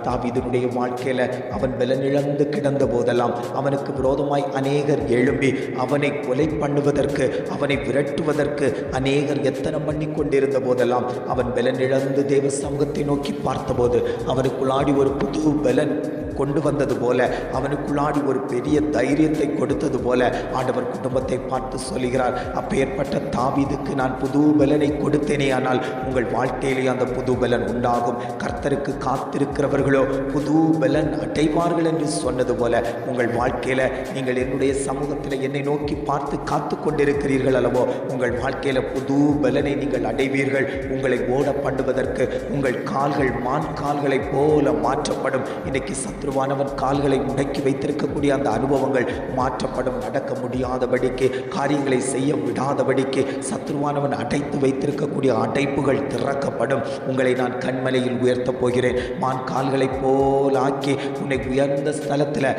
தாவீதுனுடைய வாழ்க்கையில அவன் பலனிழந்து கிடந்த போதெல்லாம் அவனுக்கு விரோதமாய் அநேகர் எழும்பி அவனை கொலை பண்ணுவதற்கு, அவனை விரட்டுவதற்கு அநேகர் எத்தனை பண்ணி கொண்டிருந்த போதெல்லாம் அவன் பலனிழந்து தேவ சமூகத்தை நோக்கி பார்த்தபோது அவனுக்குள்ளாடி ஒரு புது பலன் கொண்டு வந்தது போல, அவனுக்குள்ளாடி ஒரு பெரிய தைரியத்தை கொடுத்தது போல ஆண்டவர் குடும்பத்தை பார்த்து சொல்கிறார், அப்பேற்பட்ட தாவீதுக்கு நான் புது பலனை கொடுத்தேனே, ஆனால் உங்கள் வாழ்க்கையிலே அந்த புது பலன் உண்டாகும். கர்த்தருக்கு காத்திருக்கிறவர்களோ புது பலன் அடைவார்கள் என்று சொன்னது போல உங்கள் வாழ்க்கையில நீங்கள் என்னுடைய சமூகத்தில் என்னை நோக்கி பார்த்து காத்து கொண்டிருக்கிறீர்கள் அல்லவோ, உங்கள் வாழ்க்கையில புது பலனை நீங்கள் அடைவீர்கள். உங்களை ஓட பண்ணுவதற்கு உங்கள் கால்கள் மான் கால்களைப் போல மாற்றப்படும். இன்னைக்கு சத்ருவானவன் கால்களை முடக்கி வைத்திருக்கக்கூடிய அந்த அனுபவங்கள் மாற்றப்படும். நடக்க முடியாதபடிக்கு, காரியங்களை செய்ய விடாதபடிக்கு சத்ருவானவன் அடைத்து வைத்திருக்கக்கூடிய அடைப்புகள் திறக்கப்படும். உங்களை நான் கண்மலையில் உயர்த்தப் போகிறேன். மான் கால்களைப் போலாக்கி உன்னை உயர்ந்த ஸ்தலத்தில்,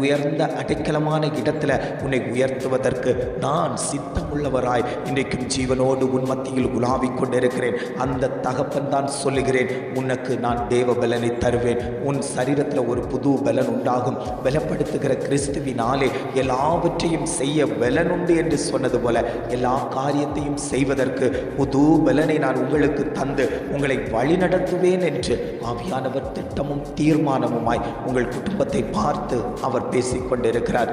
உயர்ந்த அடைக்கலமான இடத்துல உன்னை உயர்த்துவதற்கு நான் சித்தமுள்ளவராய் இன்றைக்கும் ஜீவனோடு உன் மத்தியில் உலாவிக் கொண்டிருக்கிறேன். அந்த தகப்பன் தான் சொல்லுகிறேன், உனக்கு நான் தேவ பலனை தருவேன். உன் சரீரத்தில் ஒரு புது பலன் உண்டாகும். பலப்படுத்துகிற கிறிஸ்துவினாலே எல்லாவற்றையும் செய்ய பலன் உண்டு என்று சொன்னது போல எல்லா காரியத்தையும் செய்வதற்கு புது பலனை நான் உங்களுக்கு தந்து உங்களை வழிநடத்துவேன் என்று ஆவியானவர் திட்டமும் தீர்மானமுமாய் உங்கள் குடும்பத்தை பார்த்து அவர் பேசிக்கொண்டிருக்கிறார்.